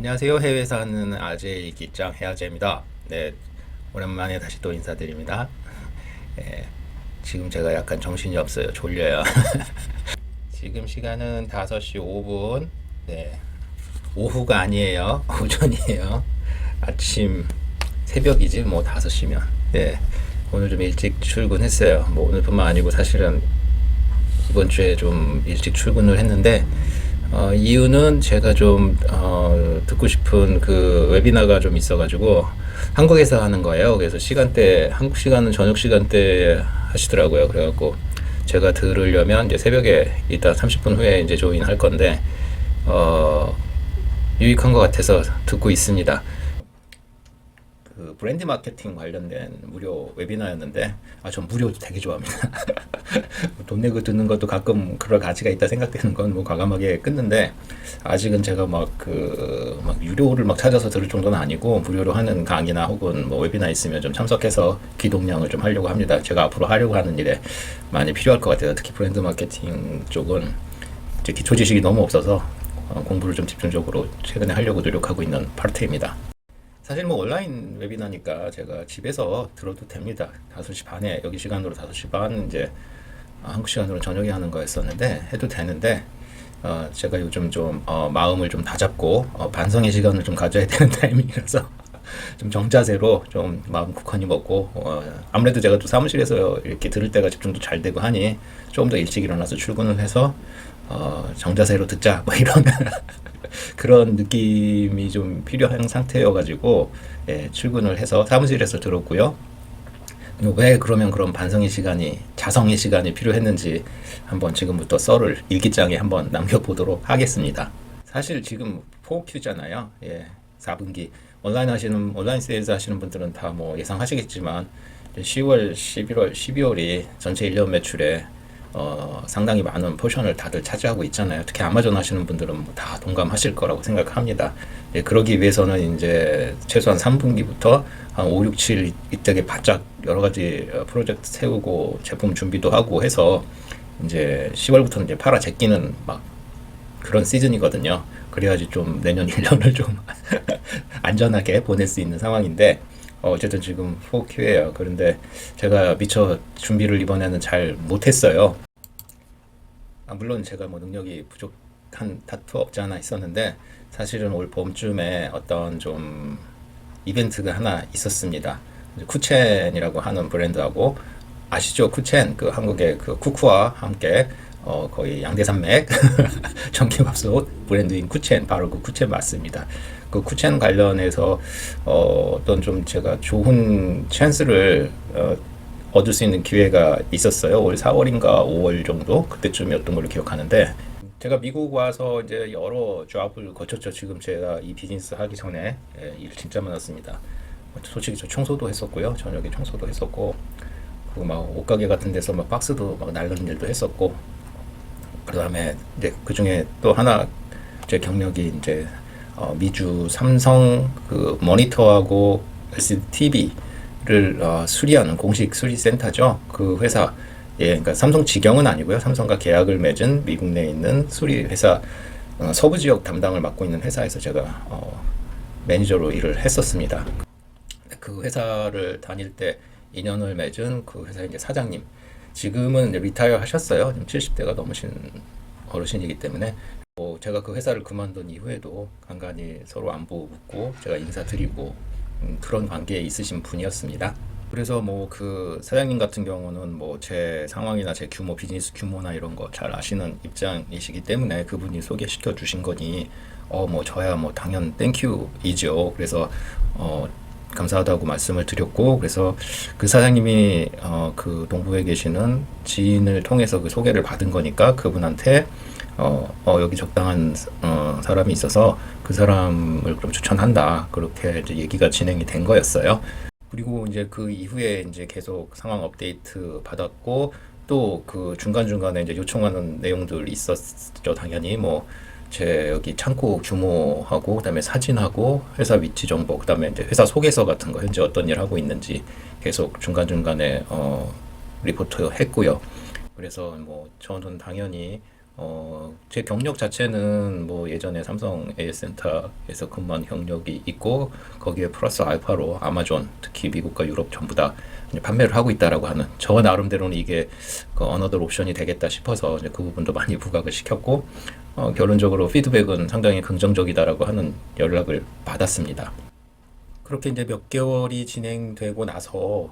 안녕하세요. 해외에 사는 아재 기장 해아재입니다. 네, 오랜만에 다시 또 인사드립니다. 예, 지금 제가 약간 정신이 없어요. 졸려요. 지금 시간은 5시 5분. 네, 오후가 아니에요. 오전이에요. 아침 새벽이지 뭐 5시면. 네, 오늘 좀 일찍 출근했어요. 뭐 오늘뿐만 아니고 사실은 이번 주에 좀 일찍 출근을 했는데 이유는 제가 좀 듣고 싶은 그 웨비나가 좀 있어가지고 한국에서 하는 거예요. 그래서 시간대 한국 시간은 저녁 시간대 하시더라고요. 그래갖고 제가 들으려면 이제 새벽에 이따 30분 후에 이제 조인 할 건데 어, 유익한 것 같아서 듣고 있습니다. 그 브랜드 마케팅 관련된 무료 웨비나였는데 전 무료 되게 좋아합니다. 돈 내고 듣는 것도 가끔 그럴 가치가 있다 생각되는 건 뭐 과감하게 끊는데 아직은 제가 막 유료를 막 찾아서 들을 정도는 아니고 무료로 하는 강의나 혹은 뭐 웨비나 있으면 좀 참석해서 기동량을 좀 하려고 합니다. 제가 앞으로 하려고 하는 일에 많이 필요할 것 같아요. 특히 브랜드 마케팅 쪽은 이제 기초 지식이 너무 없어서 공부를 좀 집중적으로 최근에 하려고 노력하고 있는 파트입니다. 사실 뭐 온라인 웨비나니까 제가 집에서 들어도 됩니다. 5시 반에 여기 시간으로 5시 반 이제 한국 시간으로 저녁에 하는 거였었는데 해도 되는데 제가 요즘 좀 마음을 좀 다잡고 반성의 시간을 좀 가져야 되는 타이밍이라서 좀 정자세로 좀 마음 굳건히 먹고 아무래도 제가 또 사무실에서 이렇게 들을 때가 집중도 잘 되고 하니 조금 더 일찍 일어나서 출근을 해서 정자세로 듣자 뭐 이런 그런 느낌이 좀 필요한 상태여가지고 출근을 해서 사무실에서 들었고요. 왜 그러면 그런 반성의 시간이 자성의 시간이 필요했는지 한번 지금부터 썰을 일기장에 한번 남겨보도록 하겠습니다. 사실 지금 4Q잖아요. 4분기 온라인 세일즈 하시는 분들은 다 뭐 예상하시겠지만 10월, 11월, 12월이 전체 1년 매출에 상당히 많은 포션을 다들 차지하고 있잖아요. 특히 아마존 하시는 분들은 뭐다 동감하실 거라고 생각합니다. 그러기 위해서는 이제 최소한 3분기부터 한 5, 6, 7 이때에 바짝 여러 가지 프로젝트 세우고 제품 준비도 하고 해서 이제 10월부터는 이제 팔아 제끼는 막 그런 시즌이거든요. 그래야지 좀 내년 1년을 좀 안전하게 보낼 수 있는 상황인데 어쨌든 지금 4Q예요. 그런데 제가 미처 준비를 이번에는 잘 못했어요. 물론 제가 뭐 능력이 부족한 탓도 없지 않아 있었는데 사실은 올 봄쯤에 어떤 좀 이벤트가 하나 있었습니다. 쿠첸이라고 하는 브랜드하고 아시죠? 쿠첸 그 한국의 그 쿠쿠와 함께 거의 양대산맥 전기밥솥 브랜드인 쿠첸 바로 그 쿠첸 맞습니다. 그 쿠첸 관련해서 어떤 좀 제가 좋은 찬스를 얻을 수 있는 기회가 있었어요. 올 4월인가 5월 정도 그때쯤이었던 걸로 기억하는데 제가 미국 와서 이제 여러 잡을 거쳤죠. 지금 제가 이 비즈니스 하기 전에 일 진짜 많았습니다. 솔직히 저 청소도 했었고요. 저녁에 청소도 했었고 그리고 막 옷가게 같은 데서 막 박스도 막 나르는 일도 했었고 그다음에 이제 그 중에 또 하나 제 경력이 이제 미주 삼성 그 모니터하고 LCD TV를 수리하는 공식 수리센터죠. 그 회사 그러니까 삼성 직영은 아니고요. 삼성과 계약을 맺은 미국 내에 있는 수리 회사 서부 지역 담당을 맡고 있는 회사에서 제가 매니저로 일을 했었습니다. 그 회사를 다닐 때 인연을 맺은 그 회사의 이제 사장님 지금은 이제 리타이어 하셨어요. 70대가 넘으신 어르신이기 때문에 제가 그 회사를 그만둔 이후에도 간간히 서로 안부 묻고 제가 인사드리고 그런 관계에 있으신 분이었습니다. 그래서 뭐 그 사장님 같은 경우는 뭐 제 상황이나 제 규모 비즈니스 규모나 이런 거 잘 아시는 입장이시기 때문에 그분이 소개시켜 주신 거니 뭐 저야 뭐 당연 땡큐이죠. 그래서 감사하다고 말씀을 드렸고 그래서 그 사장님이 그 동부에 계시는 지인을 통해서 그 소개를 받은 거니까 그분한테 여기 적당한 사람이 있어서 그 사람을 그럼 추천한다 그렇게 이제 얘기가 진행이 된 거였어요. 그리고 이제 그 이후에 이제 계속 상황 업데이트 받았고 또 그 중간중간에 이제 요청하는 내용들 있었죠. 당연히 뭐 제 여기 창고 규모하고 그다음에 사진하고 회사 위치 정보 그다음에 이제 회사 소개서 같은 거 현재 어떤 일 하고 있는지 계속 중간중간에 리포트 했고요. 그래서 뭐 저는 당연히 제 경력 자체는 뭐 예전에 삼성 AS센터에서 근무한 경력이 있고 거기에 플러스 알파로 아마존 특히 미국과 유럽 전부 다 이제 판매를 하고 있다라고 하는 저 나름대로는 이게 그 어너더 옵션이 되겠다 싶어서 이제 그 부분도 많이 부각을 시켰고 결론적으로 피드백은 상당히 긍정적이다라고 하는 연락을 받았습니다. 그렇게 이제 몇 개월이 진행되고 나서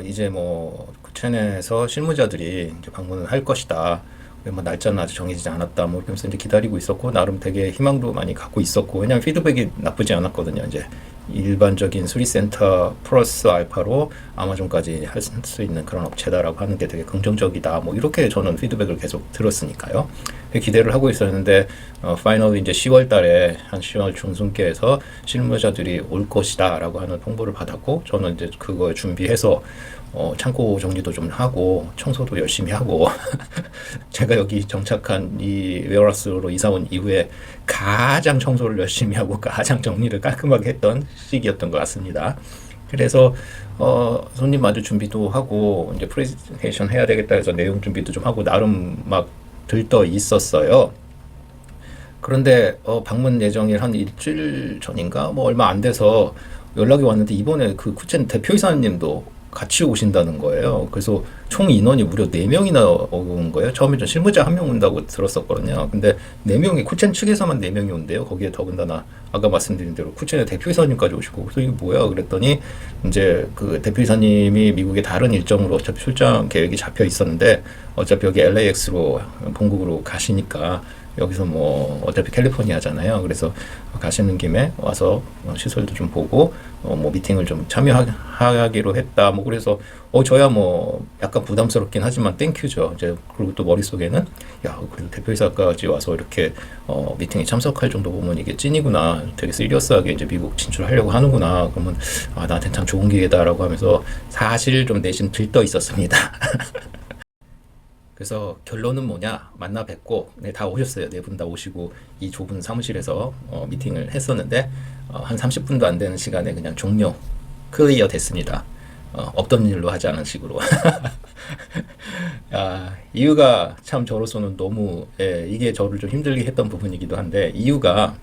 이제 뭐 쿠첸에서 실무자들이 이제 방문을 할 것이다. 뭐 날짜는 아직 정해지지 않았다. 뭐 그러면서 이제 기다리고 있었고 나름 되게 희망도 많이 갖고 있었고 왜냐면 피드백이 나쁘지 않았거든요. 이제 일반적인 수리센터 플러스 알파로 아마존까지 할 수 있는 그런 업체다라고 하는 게 되게 긍정적이다. 뭐 이렇게 저는 피드백을 계속 들었으니까요. 기대를 하고 있었는데 파이널 이제 10월 달에 한 10월 중순께에서 실무자들이 올 것이다라고 하는 통보를 받았고 저는 이제 그거 준비해서 창고 정리도 좀 하고 청소도 열심히 하고 제가 여기 정착한 이 웨어하우스로 이사 온 이후에 가장 청소를 열심히 하고 가장 정리를 깔끔하게 했던 시기였던 것 같습니다. 그래서 손님 마주 준비도 하고 이제 프레젠테이션 해야 되겠다 해서 내용 준비도 좀 하고 나름 막 들떠 있었어요. 그런데 방문 예정일 한 일주일 전인가 뭐 얼마 안 돼서 연락이 왔는데 이번에 그 쿠첸 대표이사님도 같이 오신다는 거예요. 그래서 총 인원이 무려 4명이나 온 거예요. 처음에 좀 실무자 1명 온다고 들었었거든요. 근데 4명이 쿠첸 측에서만 4명이 온대요. 거기에 더군다나 아까 말씀드린 대로 쿠첸의 대표이사님까지 오시고 그래서 이게 뭐야 그랬더니 이제 그 대표이사님이 미국의 다른 일정으로 어차피 출장 계획이 잡혀 있었는데 어차피 여기 LAX로 본국으로 가시니까 여기서 뭐 어차피 캘리포니아잖아요. 그래서 가시는 김에 와서 시설도 좀 보고 뭐 미팅을 좀 참여하기로 했다. 뭐 그래서 저야 뭐 약간 부담스럽긴 하지만 땡큐죠. 이제 그리고 또 머릿속에는 야 그래도 대표이사까지 와서 이렇게 미팅에 참석할 정도 보면 이게 찐이구나. 되게 시리어스하게 이제 미국 진출하려고 하는구나. 그러면 나한테 참 좋은 기회다라고 하면서 사실 좀 내심 들떠 있었습니다. 그래서 결론은 뭐냐 만나 뵙고 네, 다 오셨어요. 네 분 다 오시고 이 좁은 사무실에서 미팅을 했었는데 한 30분도 안 되는 시간에 그냥 종료 클리어 됐습니다. 없던 일로 하지 않은 식으로. 이유가 참 저로서는 너무 이게 저를 좀 힘들게 했던 부분이기도 한데 이유가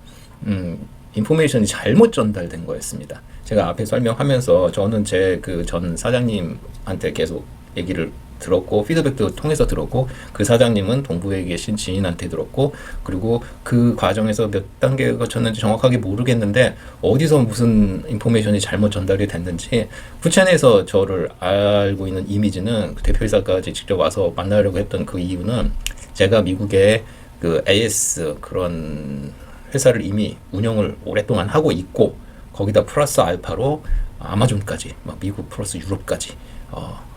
인포메이션이 잘못 전달된 거였습니다. 제가 앞에 설명하면서 저는 제 그 전 사장님한테 계속 얘기를 들었고 피드백도 통해서 들었고 그 사장님은 동부에 계신 지인한테 들었고 그리고 그 과정에서 몇 단계 거쳤는지 정확하게 모르겠는데 어디서 무슨 인포메이션이 잘못 전달이 됐는지 쿠첸에서 저를 알고 있는 이미지는 대표이사까지 직접 와서 만나려고 했던 그 이유는 제가 미국에 그 AS 그런 회사를 이미 운영을 오랫동안 하고 있고 거기다 플러스 알파로 아마존까지 막 미국 플러스 유럽까지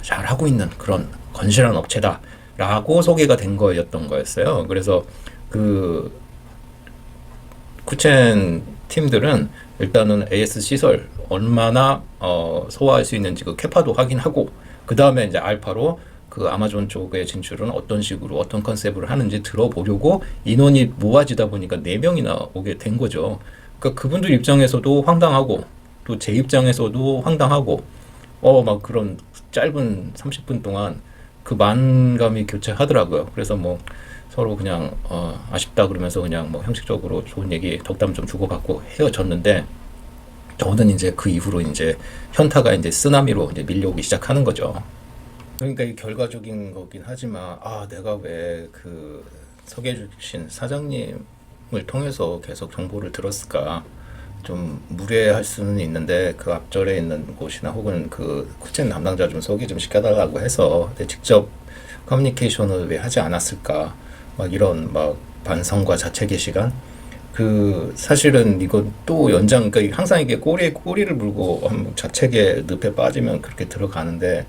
잘하고 있는 그런 건실한 업체다라고 소개가 된 거였던 거였어요. 그래서 그 쿠첸 팀들은 일단은 AS 시설 얼마나 소화할 수 있는지 그 캐파도 확인하고 그 다음에 이제 알파로 그 아마존 쪽의 진출은 어떤 식으로 어떤 컨셉으로 하는지 들어보려고 인원이 모아지다 보니까 4명이나 오게 된 거죠. 그러니까 그분들 입장에서도 황당하고 또 제 입장에서도 황당하고 막 그런 짧은 30분 동안 그 만감이 교차하더라고요. 그래서 뭐 서로 그냥 아쉽다 그러면서 그냥 뭐 형식적으로 좋은 얘기 덕담 좀 주고받고 헤어졌는데 저는 이제 그 이후로 이제 현타가 이제 쓰나미로 이제 밀려오기 시작하는 거죠. 그러니까 이 결과적인 거긴 하지만 내가 왜 그 소개해 주신 사장님을 통해서 계속 정보를 들었을까 좀 무례할 수는 있는데 그 앞절에 있는 곳이나 혹은 그 쿠첸 담당자 좀 소개 좀 시켜달라고 해서 직접 커뮤니케이션을 왜 하지 않았을까 막 이런 막 반성과 자책의 시간 그 사실은 이거 또 연장 그러니까 항상 이게 꼬리에 꼬리를 물고 자책의 늪에 빠지면 그렇게 들어가는데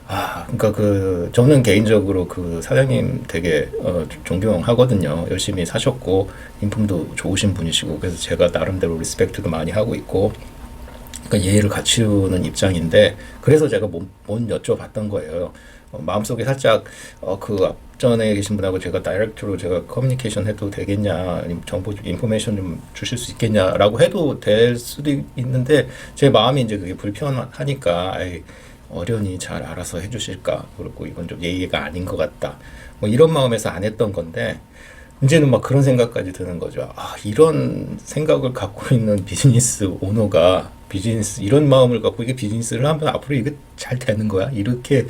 그러니까 그 저는 개인적으로 그 사장님 되게 존경하거든요. 열심히 사셨고 인품도 좋으신 분이시고 그래서 제가 나름대로 리스펙트도 많이 하고 있고 그러니까 예의를 갖추는 입장인데 그래서 제가 못 여쭤봤던 거예요. 마음속에 살짝 그 앞전에 계신 분하고 제가 다이렉트로 제가 커뮤니케이션 해도 되겠냐 정보 인포메이션 좀 주실 수 있겠냐라고 해도 될 수도 있는데 제 마음이 이제 그게 불편하니까 어련히 잘 알아서 해주실까 그리고 이건 좀 예의가 아닌 것 같다 뭐 이런 마음에서 안 했던 건데 이제는 막 그런 생각까지 드는 거죠. 아, 이런 생각을 갖고 있는 비즈니스 오너가 비즈니스 이런 마음을 갖고 이게 비즈니스를 하면 앞으로 이게 잘 되는 거야? 이렇게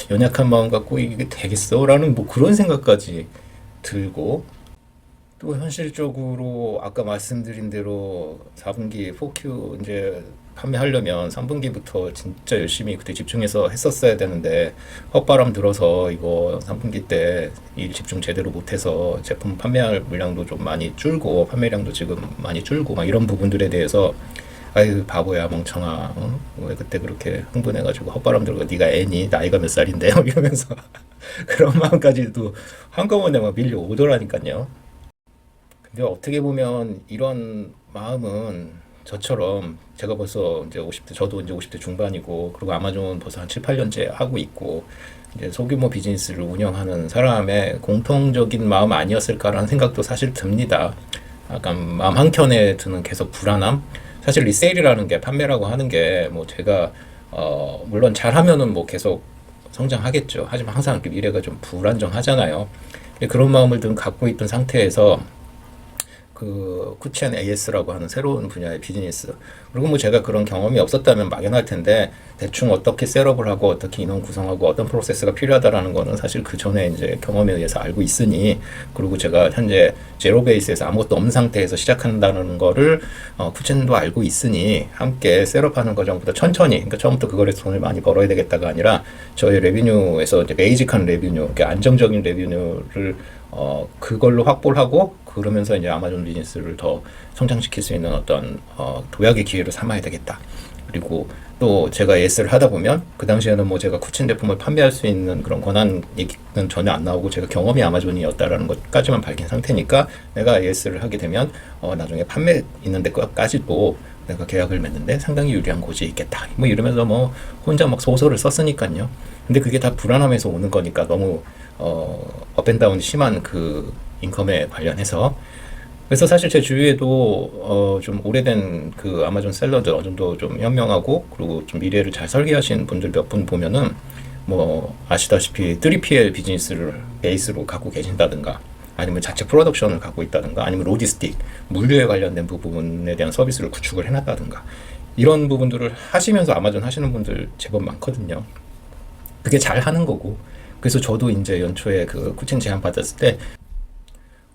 연약한 마음 갖고 이게 되겠어? 라는 뭐 그런 생각까지 들고 또 현실적으로 아까 말씀드린 대로 4분기 4Q 이제 판매하려면 3분기부터 진짜 열심히 그때 집중해서 했었어야 되는데 헛바람 들어서 이거 3분기 때 일 집중 제대로 못해서 제품 판매할 물량도 좀 많이 줄고 판매량도 지금 많이 줄고 막 이런 부분들에 대해서 아유 바보야 멍청아 어? 왜 그때 그렇게 흥분해가지고 헛바람 들고 네가 애니 나이가 몇 살인데 뭐 이러면서 그런 마음까지도 한꺼번에 막 밀려오더라니까요. 근데 어떻게 보면 이런 마음은 저처럼 제가 벌써 이제 50대, 저도 이제 50대 중반이고, 그리고 아마존 벌써 한 7, 8년째 하고 있고, 이제 소규모 비즈니스를 운영하는 사람의 공통적인 마음 아니었을까라는 생각도 사실 듭니다. 약간 마음 한켠에 드는 계속 불안함. 사실 리세일이라는 게 판매라고 하는 게 뭐 제가 물론 잘하면은 뭐 계속 성장하겠죠. 하지만 항상 이렇게 미래가 좀 불안정하잖아요. 그런 마음을 좀 갖고 있던 상태에서 그 쿠첸 AS라고 하는 새로운 분야의 비즈니스. 그리고 뭐 제가 그런 경험이 없었다면 막연할 텐데 대충 어떻게 셋업을 하고 어떻게 인원 구성하고 어떤 프로세스가 필요하다라는 거는 사실 그 전에 이제 경험에 의해서 알고 있으니, 그리고 제가 현재 제로 베이스에서 아무것도 없는 상태에서 시작한다는 거를 쿠첸도 알고 있으니 함께 셋업하는 과정부터 천천히, 그러니까 처음부터 그거에서 돈을 많이 벌어야 되겠다가 아니라 저희 레비뉴에서 이제 베이직한 레비뉴, 그러니까 안정적인 레비뉴를 그걸로 확보를 하고 그러면서 이제 아마존 비즈니스를 더 성장시킬 수 있는 어떤 도약의 기회로 삼아야 되겠다. 그리고 또 제가 AS를 하다 보면 그 당시에는 뭐 제가 쿠친 제품을 판매할 수 있는 그런 권한 얘기는 전혀 안 나오고 제가 경험이 아마존이었다라는 것까지만 밝힌 상태니까 내가 AS를 하게 되면 나중에 판매 있는 데까지도 내가 계약을 맺는데 상당히 유리한 고지에 있겠다. 뭐 이러면서 뭐 혼자 막 소설을 썼으니까요. 근데 그게 다 불안함에서 오는 거니까 너무 업앤다운이 심한 그 인컴에 관련해서. 그래서 사실 제 주위에도 좀 오래된 그 아마존 셀러들 어느 정도 좀 현명하고 그리고 좀 미래를 잘 설계하신 분들 몇 분 보면은 뭐 아시다시피 3PL 비즈니스를 베이스로 갖고 계신다든가 아니면 자체 프로덕션을 갖고 있다든가 아니면 로지스틱 물류에 관련된 부분에 대한 서비스를 구축을 해놨다든가 이런 부분들을 하시면서 아마존 하시는 분들 제법 많거든요. 그게 잘 하는 거고. 그래서 저도 이제 연초에 그 쿠첸 제안 받았을 때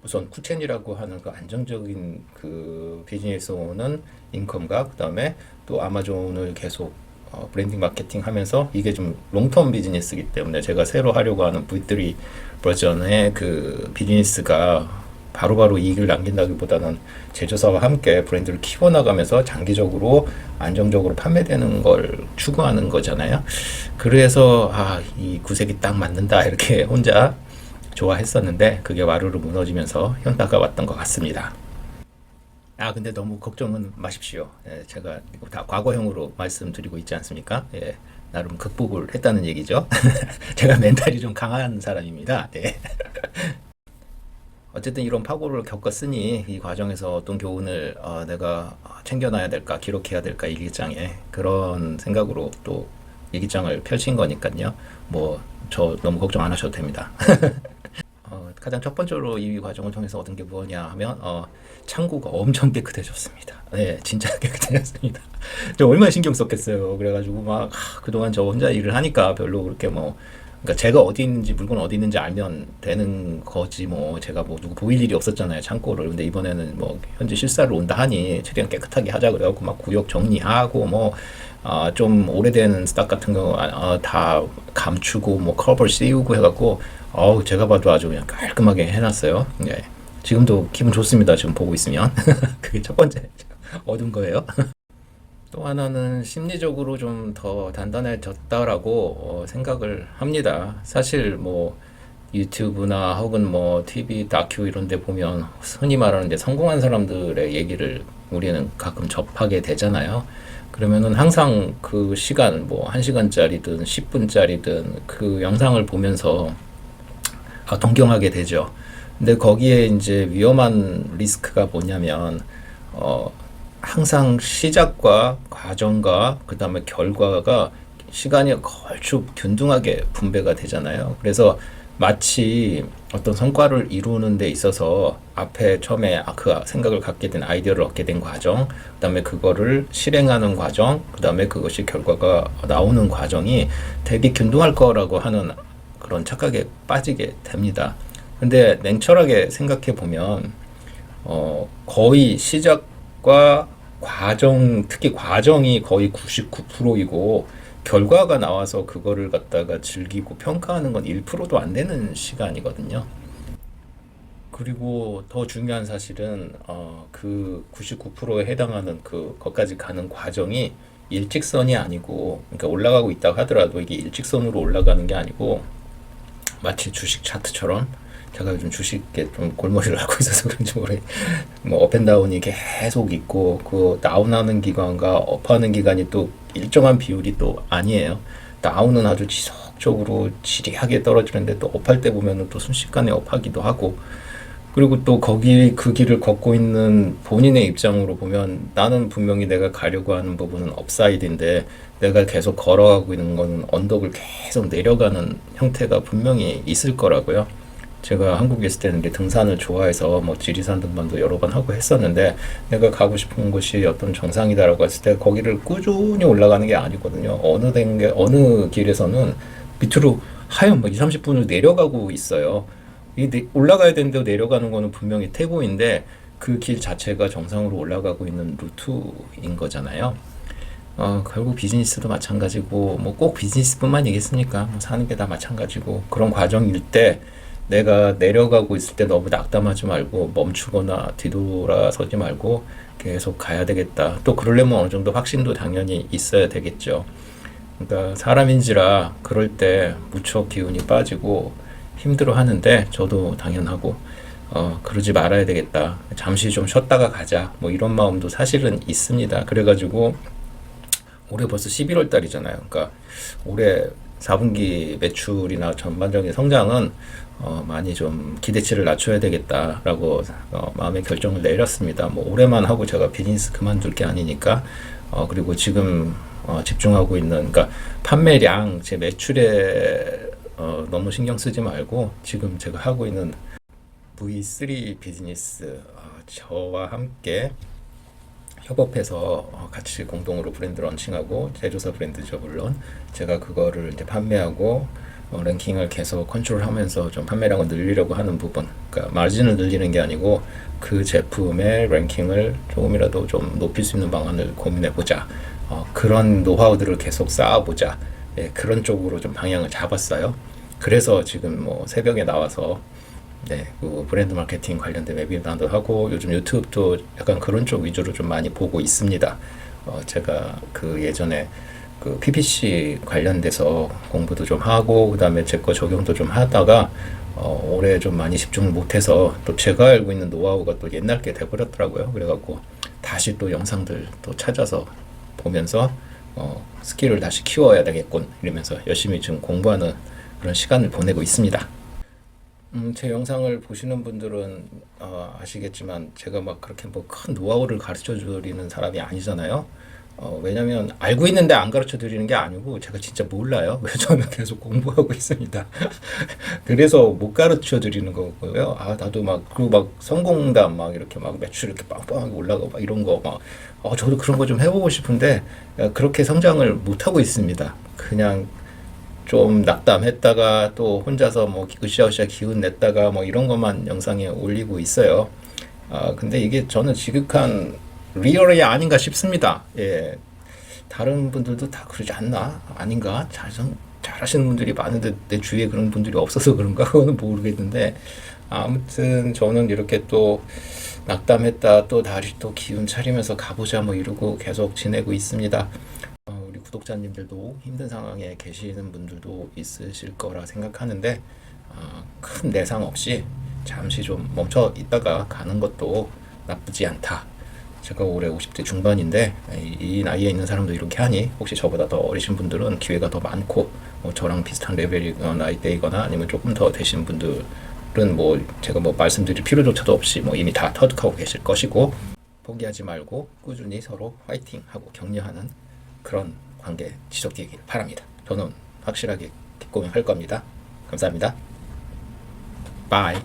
우선 쿠첸이라고 하는 그 안정적인 그 비즈니스 오는 인컴과 그다음에 또 아마존을 계속 브랜딩 마케팅 하면서 이게 좀 롱텀 비즈니스이기 때문에 제가 새로 하려고 하는 V3 버전의 그 비즈니스가 바로바로 이익을 남긴다기보다는 제조사와 함께 브랜드를 키워나가면서 장기적으로 안정적으로 판매되는 걸 추구하는 거잖아요. 그래서 이 구색이 딱 맞는다 이렇게 혼자 좋아했었는데 그게 와르르 무너지면서 현타가 왔던 것 같습니다. 근데 너무 걱정은 마십시오. 예, 제가 이거 다 과거형으로 말씀드리고 있지 않습니까? 예, 나름 극복을 했다는 얘기죠. 제가 멘탈이 좀 강한 사람입니다. 예. 어쨌든 이런 파고를 겪었으니 이 과정에서 어떤 교훈을 내가 챙겨놔야 될까, 기록해야 될까 일기장에 그런 생각으로 또 일기장을 펼친 거니까요. 뭐 저 너무 걱정 안 하셔도 됩니다. 가장 첫 번째로 이 과정을 통해서 얻은 게 뭐냐 하면 창고가 엄청 깨끗해졌습니다. 네, 진짜 깨끗해졌습니다. 저 얼마나 신경 썼겠어요. 그래가지고 막 그동안 저 혼자 일을 하니까 별로 그렇게 뭐 그러니까 제가 어디 있는지 물건 어디 있는지 알면 되는 거지 뭐 제가 뭐 누구 보일 일이 없었잖아요 창고를. 근데 이번에는 뭐 현재 실사를 온다 하니 최대한 깨끗하게 하자 그래갖고 막 구역 정리하고 뭐 좀 오래된 스탁 같은 거 다 감추고 뭐 커버를 씌우고 해갖고 제가 봐도 아주 그냥 깔끔하게 해놨어요. 네. 지금도 기분 좋습니다. 지금 보고 있으면 그게 첫 번째 얻은 거예요. 또 하나는 심리적으로 좀 더 단단해졌다라고 생각을 합니다. 사실 뭐 유튜브나 혹은 뭐 TV 다큐 이런 데 보면 흔히 말하는 이제 성공한 사람들의 얘기를 우리는 가끔 접하게 되잖아요. 그러면은 항상 그 시간 뭐 1시간짜리든 10분짜리든 그 영상을 보면서 동경하게 되죠. 근데 거기에 이제 위험한 리스크가 뭐냐면 항상 시작과 과정과 그 다음에 결과가 시간이 걸쭉 균등하게 분배가 되잖아요. 그래서 마치 어떤 성과를 이루는 데 있어서 앞에 처음에 그 생각을 갖게 된 아이디어를 얻게 된 과정, 그다음에 그거를 실행하는 과정, 그다음에 그것이 결과가 나오는 과정이 되게 균등할 거라고 하는 그런 착각에 빠지게 됩니다. 근데 냉철하게 생각해 보면 거의 시작과 과정, 특히 과정이 거의 99%이고 결과가 나와서 그거를 갖다가 즐기고 평가하는 건 1%도 안 되는 시간이거든요. 그리고 더 중요한 사실은 그 99%에 해당하는 그것까지 가는 과정이 일직선이 아니고, 그러니까 올라가고 있다고 하더라도 이게 일직선으로 올라가는 게 아니고 마치 주식 차트처럼, 제가 요즘 주식에 좀 골머리를 앓고 있어서 그런지 모르겠, 뭐 업앤다운이 계속 있고 그 다운하는 기간과 업하는 기간이 또 일정한 비율이 또 아니에요. 다운은 아주 지속적으로 지리하게 떨어지는데 또 업할 때 보면은 또 순식간에 업하기도 하고, 그리고 또 거기 그 길을 걷고 있는 본인의 입장으로 보면 나는 분명히 내가 가려고 하는 부분은 업사이드인데 내가 계속 걸어가고 있는 거는 언덕을 계속 내려가는 형태가 분명히 있을 거라고요. 제가 한국에 있을 때는 등산을 좋아해서 뭐 지리산 등반도 여러 번 하고 했었는데, 내가 가고 싶은 곳이 어떤 정상이다라고 했을 때 거기를 꾸준히 올라가는 게 아니거든요. 어느 길에서는 밑으로 하얀 뭐 2, 30분을 내려가고 있어요. 올라가야 되는데 내려가는 거는 분명히 태보인데 그 길 자체가 정상으로 올라가고 있는 루트인 거잖아요. 결국 비즈니스도 마찬가지고, 뭐 꼭 비즈니스뿐만 이겠습니까? 뭐 사는 게 다 마찬가지고, 그런 과정일 때 내가 내려가고 있을 때 너무 낙담하지 말고 멈추거나 뒤돌아서지 말고 계속 가야 되겠다. 또 그러려면 어느 정도 확신도 당연히 있어야 되겠죠. 그러니까 사람인지라 그럴 때 무척 기운이 빠지고 힘들어 하는데, 저도 당연하고 그러지 말아야 되겠다. 잠시 좀 쉬었다가 가자. 뭐 이런 마음도 사실은 있습니다. 그래가지고 올해 벌써 11월 달이잖아요. 그러니까 올해 4분기 매출이나 전반적인 성장은 많이 좀 기대치를 낮춰야 되겠다라고 마음의 결정을 내렸습니다. 뭐 올해만 하고 제가 비즈니스 그만둘 게 아니니까. 그리고 지금 집중하고 있는, 그러니까 판매량, 제 매출에 너무 신경 쓰지 말고 지금 제가 하고 있는 V3 비즈니스, 저와 함께 협업해서 같이 공동으로 브랜드 런칭하고, 제조사 브랜드죠 물론, 제가 그거를 이제 판매하고 랭킹을 계속 컨트롤하면서 좀 판매량을 늘리려고 하는 부분, 그러니까 마진을 늘리는 게 아니고 그 제품의 랭킹을 조금이라도 좀 높일 수 있는 방안을 고민해 보자. 그런 노하우들을 계속 쌓아보자. 예, 그런 쪽으로 좀 방향을 잡았어요. 그래서 지금 뭐 새벽에 나와서 그 브랜드 마케팅 관련된 웨비나도 하고, 요즘 유튜브도 약간 그런 쪽 위주로 좀 많이 보고 있습니다. 제가 그 예전에 그 PPC 관련돼서 공부도 좀 하고, 그 다음에 제 거 적용도 좀 하다가 올해 좀 많이 집중을 못해서 또 제가 알고 있는 노하우가 또 옛날 게 돼버렸더라고요. 그래갖고 다시 또 영상들 또 찾아서 보면서 스킬을 다시 키워야 되겠군 이러면서 열심히 지금 공부하는 그런 시간을 보내고 있습니다. 제 영상을 보시는 분들은 아시겠지만 제가 막 그렇게 뭐 큰 노하우를 가르쳐 드리는 사람이 아니잖아요. 왜냐면 알고 있는데 안 가르쳐 드리는 게 아니고 제가 진짜 몰라요. 왜 저는 계속 공부하고 있습니다. 그래서 못 가르쳐 드리는 거고요. 나도 그리고 막 성공담 이렇게 매출 이렇게 빵빵하게 올라가고 이런 거 저도 그런 거 좀 해보고 싶은데 그렇게 성장을 못 하고 있습니다. 그냥 좀 낙담했다가 또 혼자서 뭐 으쌰으쌰 기운 냈다가 뭐 이런 것만 영상에 올리고 있어요. 근데 이게 저는 지극한 리얼이 아닌가 싶습니다. 예. 다른 분들도 다 그러지 않나? 아닌가? 잘하시는 분들이 많은데 내 주위에 그런 분들이 없어서 그런가? 그거는 모르겠는데, 아무튼 저는 이렇게 또 낙담했다 또 다시 또 기운 차리면서 가보자 뭐 이러고 계속 지내고 있습니다. 우리 구독자님들도 힘든 상황에 계시는 분들도 있으실 거라 생각하는데, 큰 내상 없이 잠시 좀 멈춰 있다가 가는 것도 나쁘지 않다. 제가 올해 50대 중반인데 이 나이에 있는 사람도 이렇게 하니, 혹시 저보다 더 어리신 분들은 기회가 더 많고 저랑 비슷한 레벨이거나 나이대이거나 아니면 조금 더 되신 분들은 제가 말씀드릴 필요조차도 없이 이미 다 터득하고 계실 것이고, 포기하지 말고 꾸준히 서로 화이팅하고 격려하는 그런 관계 지속되길 바랍니다. 저는 확실하게 기꺼이 할 겁니다. 감사합니다. Bye.